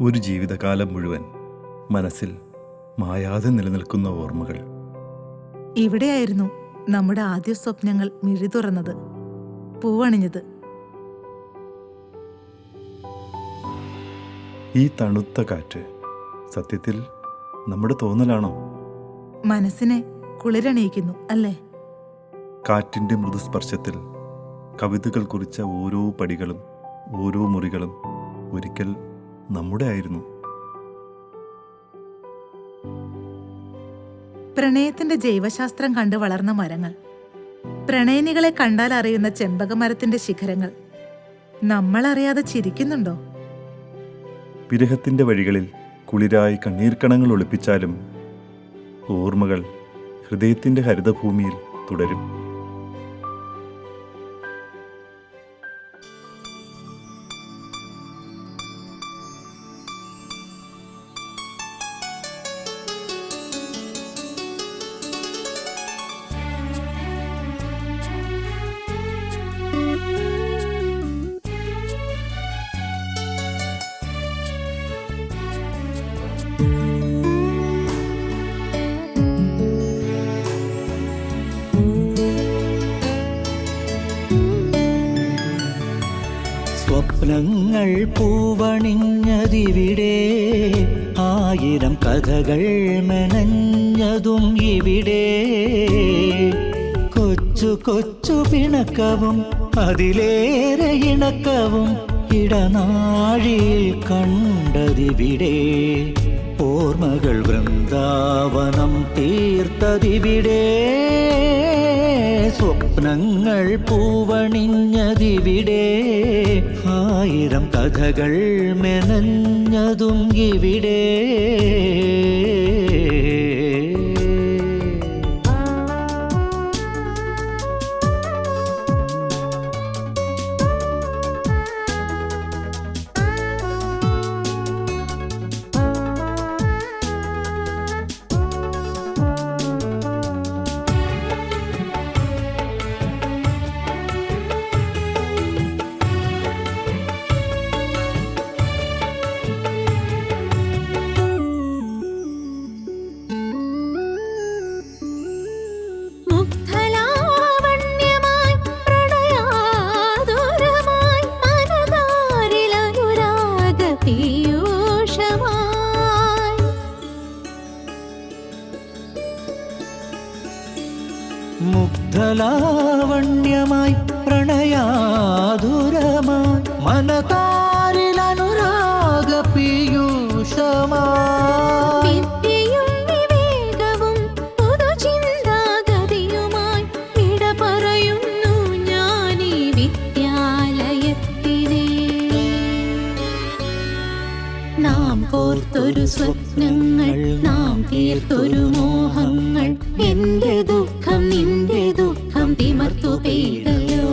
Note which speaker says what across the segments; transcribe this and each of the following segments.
Speaker 1: ഒരു ജീവിതകാലം മുഴുവൻ മനസ്സിൽ മായാതെ നിലനിൽക്കുന്ന ഓർമ്മകൾ.
Speaker 2: ഇവിടെയായിരുന്നു നമ്മുടെ ആദ്യ സ്വപ്നങ്ങൾ മിഴി തുറന്നത്, പൂവണിഞ്ഞത്.
Speaker 1: ഈ തണുത്ത കാറ്റ് സത്യത്തിൽ നമ്മുടെ തോന്നലാണോ?
Speaker 2: മനസ്സിനെ കുളിരണിയിക്കുന്നു അല്ലേ?
Speaker 1: കാറ്റിൻ്റെ മൃദുസ്പർശത്തിൽ കവിതകൾ കുറിച്ച ഓരോ പടികളും ഓരോ മുറികളും ഒരിക്കൽ നമ്മുടെ ആയിരുന്നു.
Speaker 2: പ്രണയത്തിന്റെ ജൈവശാസ്ത്രം കണ്ടു വളർന്ന മരങ്ങൾ, പ്രണയിനികളെ കണ്ടാൽ അറിയുന്ന ചെമ്പകമരത്തിന്റെ ശിഖരങ്ങൾ നമ്മളറിയാതെ ചിരിക്കുന്നുണ്ടോ?
Speaker 1: വിരഹത്തിൻ്റെ വഴികളിൽ കുളിരായി കണ്ണീർക്കണങ്ങൾ ഒളിപ്പിച്ചാലും ഓർമ്മകൾ ഹൃദയത്തിൻ്റെ ഹരിതഭൂമിയിൽ തുടരും.
Speaker 3: സ്വപ്നങ്ങൾ പൂവണിഞ്ഞതിവിടെ, ആയിരം കഥകൾ മെനഞ്ഞതും ഇവിടെ. കൊച്ചു കൊച്ചു പിണക്കവും അതിലേറെ ഇണക്കവും ഇടനാഴിയിൽ കണ്ടതിവിടെ. ഓർമ്മകൾ വൃന്ദാവനം തീർത്തതിവിടെ. സ്വപ്നങ്ങൾ പൂവണിഞ്ഞതിവിടെ, ആയിരം കഥകൾ മെനഞ്ഞതും ഇവിടെ. മുഗ്ധലാവണ്യമായി പ്രണയാതുരമായി മനതാരിൽ അനുരാഗ പീയൂഷമായി.
Speaker 4: വിദ്യയും വിവേകവും പുതുചിന്താഗതിയുമായി വിട പറയുന്നു ഞാനീ വിദ്യാലയത്തിനെ. നാം കോർത്തൊരു സ്വപ്നങ്ങൾ, നാം തീർത്തൊരു മോഹങ്ങൾ, എന്റെ ദുഃഖം നിന്റെ ദുഃഖം തിമർത്തു പെയ്തല്ലോ.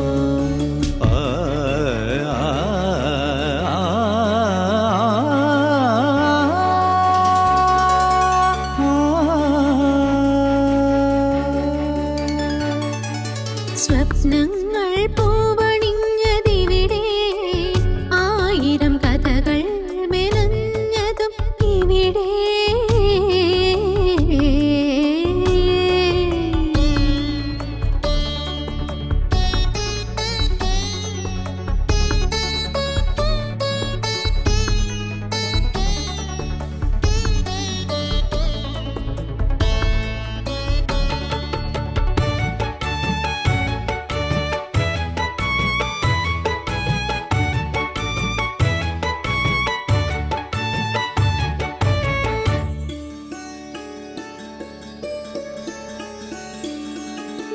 Speaker 4: സ്വപ്നങ്ങൾ പൂവണിഞ്ഞതിവിടെ, ആയിരം കഥകൾ മെനഞ്ഞതും ഇവിടെ.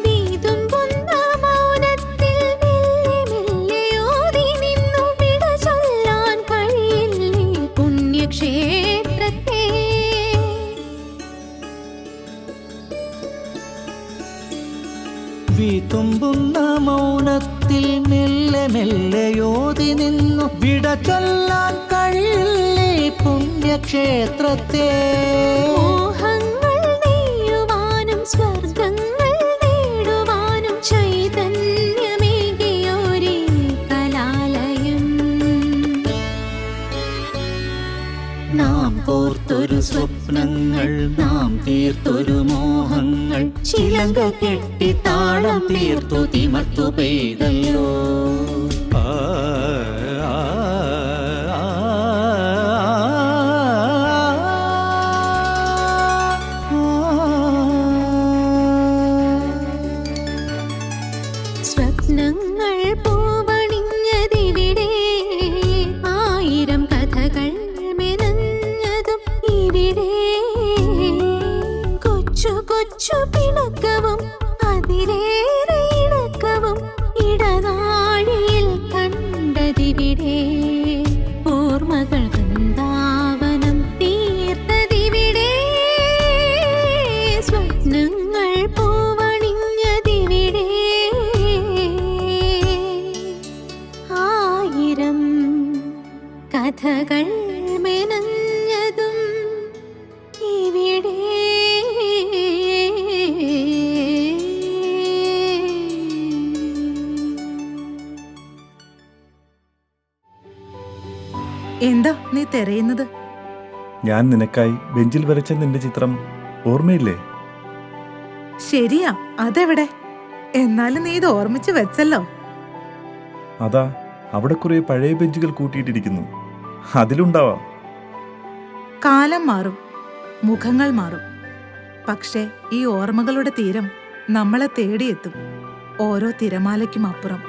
Speaker 3: വിതുമ്പുന്ന മൗനത്തിൽ മെല്ലെ മെല്ലെയോതി നിന്നു വിട ചൊല്ലാൻ കഴിയില്ലേ പുണ്യക്ഷേത്രത്തെ.
Speaker 4: മോഹങ്ങൾ നെയ്യുവാനും സ്വർഗങ്ങൾ നേടുവാനും ചൈതന്യമേകിയോരേ കലാലയം.
Speaker 3: സ്വപ്നങ്ങൾ നാം തീർത്തൊരു മോഹങ്ങൾ ചിലങ്ക കെട്ടി താളം തീർത്തു തിമർത്തു പെയ്തല്ലോ.
Speaker 4: സ്വപ്നങ്ങൾ പൂവണിഞ്ഞതിവിടെ, ആയിരം കഥകൾ മെനഞ്ഞതും ഇവിടെ. കൊച്ചു കൊച്ചു പിണക്കവും അതിലേറെ ഇണക്കവും ഇടനാഴിയിൽ കണ്ടതിവിടെ. ഓർമ്മകൾ വൃന്ദാവനം തീർത്തതിവിടെ. സ്വപ്നങ്ങൾ പൂവണിഞ്ഞതിവിടെ, ആയിരം കഥകൾ മെനഞ്ഞതും ഇവിടെ.
Speaker 2: എന്താ നീ തിരയുന്നത്?
Speaker 1: ഞാൻ നിനക്കായി ബെഞ്ചിൽ വരച്ച നിന്റെ ചിത്രം ഓർമ്മയില്ലേ?
Speaker 2: ശരിയാ, അതെവിടെ? എന്നാലും നീ ഇത് ഓർമ്മിച്ച് വെച്ചല്ലോ.
Speaker 1: അതാ അവിടെ കുറെ പഴയ ബെഞ്ചുകൾ കൂട്ടിയിട്ടിരിക്കുന്നു. അതിലുണ്ടാവാം.
Speaker 2: കാലം മാറും, മുഖങ്ങൾ മാറും, പക്ഷേ ഈ ഓർമ്മകളുടെ തീരം നമ്മളെ തേടിയെത്തും, ഓരോ തിരമാലയ്ക്കും അപ്പുറം.